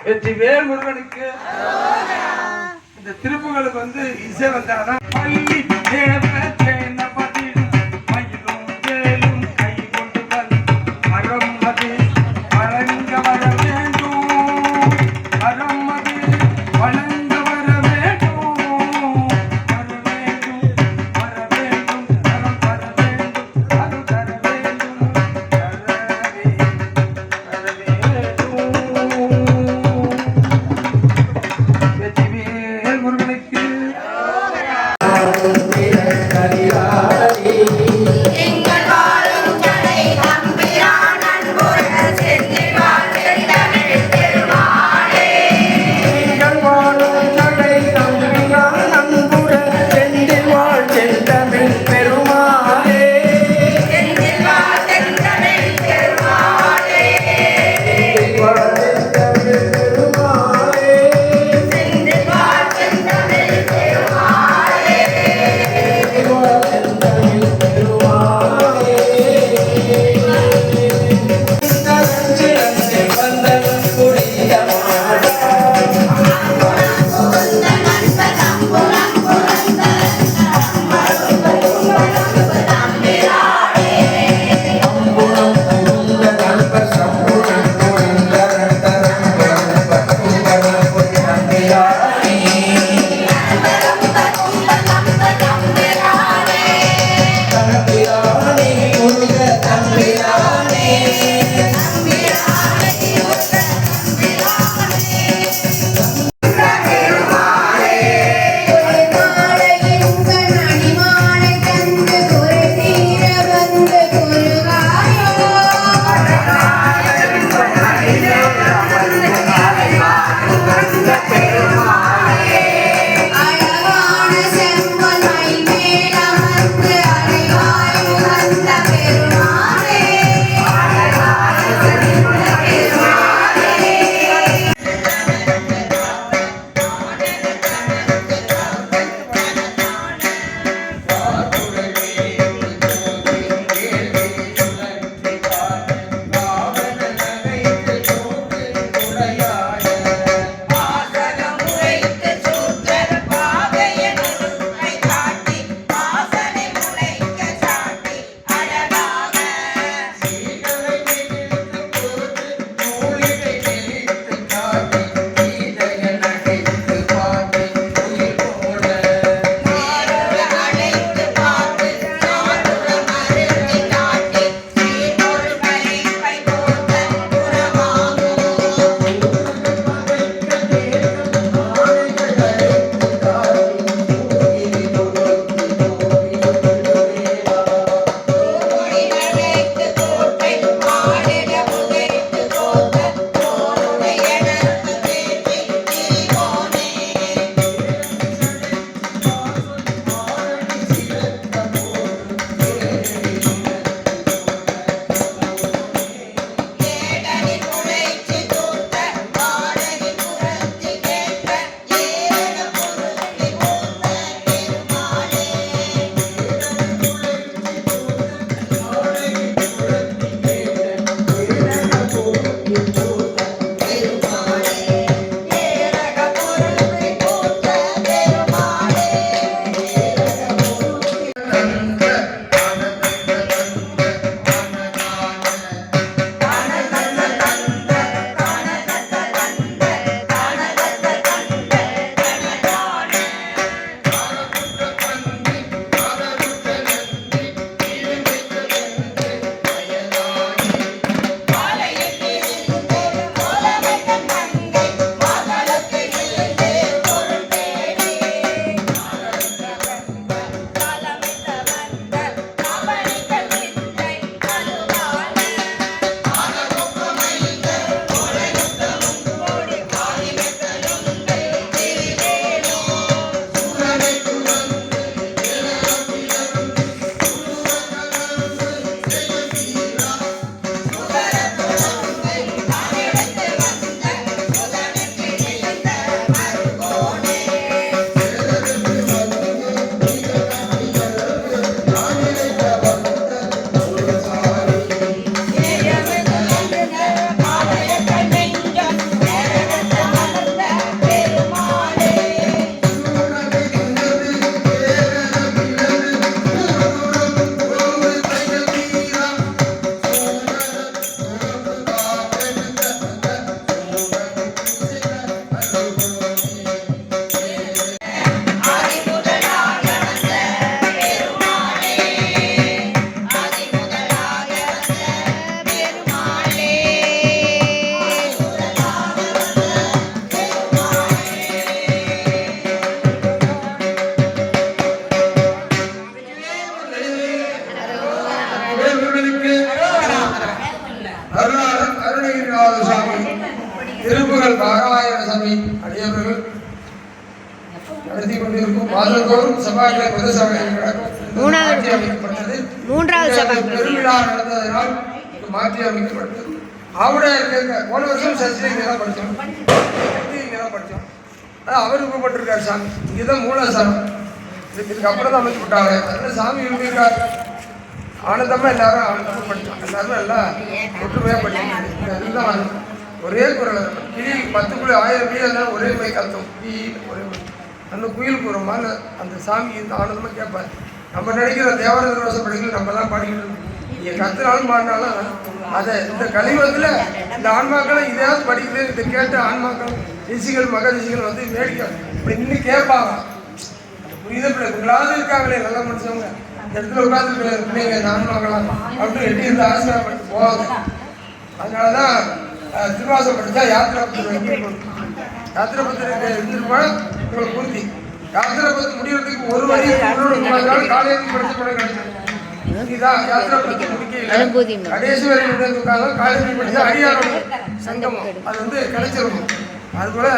வெற்றிவேல் முருகனுக்கு. இந்த திருப்புகளுக்கு வந்து இசை வந்தாதான் பள்ளி தேவ தேனபதி மயிலும் வேலும் கை கொண்டு வந்து மரம் அது வழங்க வர வேண்டும், மரம் அது வழங்க வர வேண்டும், வர வேண்டும், வர வேண்டும், வரம் வர வேண்டும், அது தர வேண்டும், வெற்றிவேல் முருகனுக்கு. முருகனுக்கு அருணாளர் அருணகிரிநாத சுவாமி திருப்புகழ் பாராயண சபை அடியவர்கள் நடத்தி கொண்டிருக்கும் மாதந்தோறும் செவ்வாய்க்கிழமை பொது சபை மாற்றி அமைக்கப்பட்டது. பெருவிழா நடந்ததனால் மாற்றி அமைக்கப்பட்டது. ஆவுடையார் போன வருஷம் சர்ச்சை இங்கே தான் படித்தோம், இங்கே தான் படித்தோம். அவர் விருப்பப்பட்டிருக்காரு சாமி, இங்கேதான் மூலஸ்தானம். இதுக்கு அப்புறம் தான் அமைக்கப்பட்டாங்க. அதனால சாமி விரும்பியிருக்காரு. ஆனந்தமாக எல்லாரும் ஆனந்தமாக படித்தோம். எல்லாரும் எல்லாம் ஒற்றுமையாக படித்தோம். ஒரே குரல் கிளி 10,000 கிளி எல்லாம் ஒரே மை கத்தோம். ஒரே அந்த குயில் கூறமான அந்த சாமி இந்த ஆனந்தமாக கேட்பார். நம்ம நினைக்கிற தேவரத ரோசம் படிக்கல நம்ம தான் பாடிக்கிட்டு நீங்கள் கத்துனாலும் பாடினாலும் அதை இந்த கலியுகத்தில் இந்த ஆன்மாக்களை இதையாவது படிக்கிறது. இதை கேட்ட ஆன்மாக்கள் ரிஷிகள் மக ரிஷிகள் வந்து வேடிக்கை இப்படி நின்று கேட்பாங்க. புரியுத பிள்ளைங்களாவது இருக்காங்களே நல்ல மனுஷவங்க இந்த இடத்துல உட்காந்துருக்கிற பிள்ளைங்க இந்த ஆன்மாக்கெல்லாம் அப்படின்னு எட்டி இருந்து ஆசீர்வாதம் பண்ணிட்டு போவாங்க. அதனால தான் திருவாசம் படித்தா யாத்திரை பத்திரம் யாத்திரை பத்திரம் இருந்துருப்பா உங்களுக்கு பூர்த்தி. யாத்திரை பத்திரம் முடிகிறதுக்கு ஒரு வழி நாள் காலையில் படித்த படம் கிடைச்சது. இதுதான் யாத்திரை பத்திரம் முடிக்கல கடைசி வரை இருக்காங்க. காலேஜ் படித்தா அடியாரோட சங்கமம் அது வந்து கிடைச்சிருக்கும். அதுபோல்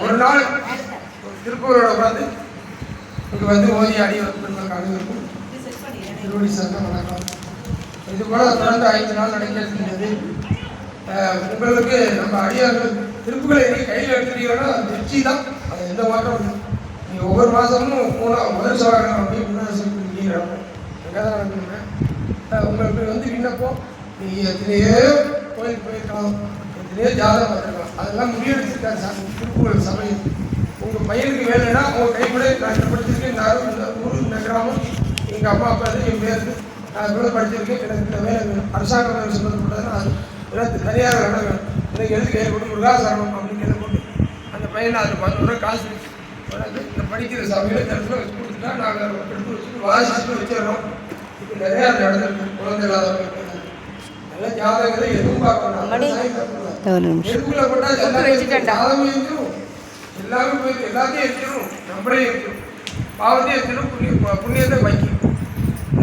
ஒரு நாள் திருப்பூரோட உட்காந்து இங்கே வந்து ஓதி அடியார் அனைவருக்கும் திருவடி சங்கம் வணக்கம். இது போல தொடர்ந்து 5 நாள் நடக்கிறது. உங்களுக்கு நம்ம அடியார்கள் திருப்புகளை கையில் எடுத்துட்டீங்கன்னா வெற்றி தான். அது எந்த மாற்றம் இல்லை. நீங்கள் ஒவ்வொரு மாதமும் முதல் செவ்வாய்க்கிழமை அப்படியே முன்னாடி நடக்கும். எங்கே தான் நடக்குங்க. உங்களுக்கு வந்து விண்ணப்பம் நீங்கள் எத்தனையோ கோயிலுக்கு போயிருக்கலாம், எத்தனையோ ஜாதகம் பார்த்துருக்கலாம். அதெல்லாம் முடிவெடுத்துருக்காரு சார் திருப்புகள் சபையில். உங்கள் பையனுக்கு வேலைன்னா உங்கள் கைப்பட நான் படிச்சிருக்கேன். இந்த ஊர் இந்த கிராமம் எங்கள் அம்மா அப்பா என் பேர் நான் கூட படிச்சிருக்கேன். எனக்கு இந்த வேலை வேணும், அரசாங்க வேலை சம்மந்தப்பட்டதுன்னா அது எனக்கு தனியார் வேலை வேணும். எனக்கு எழுதி கையில் போட்டு முருகாசரணம் அப்படின்னு கையில் போட்டு அந்த பையனை அது 10 ரூபா காசு இந்த படிக்கிற சபையில் இடத்துல வச்சு கொடுத்துட்டா நாங்கள் எடுத்து வச்சுட்டு வாசிச்சுட்டு வச்சிடறோம். இப்போ நிறையா அந்த இடத்துல குழந்தை இல்லாதவங்களுக்கு நல்ல ஜாதகங்களை எதுவும் பார்க்கணும். எதுக்குள்ள போட்டால் ஜாதகம் இருக்கும், எல்லாமே போயிருக்கு, எல்லாத்தையும் எரிச்சிடும். நம்மளே எரிச்சிடும், பாவத்தையும் எரிச்சிடும், புண்ணியத்தை வைக்கும்.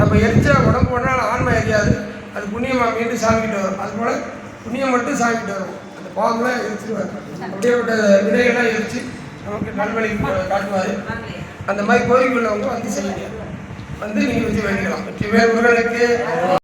நம்ம எரிச்சா உடம்பு போனாலும் ஆன்மா எரியாது. அது புண்ணியமாக மீண்டும் சாமிக்கிட்டு வரும். அதுபோல் புண்ணியம் மட்டும் சாமிக்கிட்டு வரும். அந்த பாவம்லாம் எரிச்சிடுவார். அப்படியேப்பட்ட விதைகள்லாம் எரிச்சு நமக்கு நல்வழி காட்டுவார். அந்த மாதிரி கோரிக்கை உள்ளவங்க வந்து செய்யுங்க. வந்து நீங்கள் வச்சு வேண்டிக்கலாம். வெற்றி வேறு முருகனுக்கு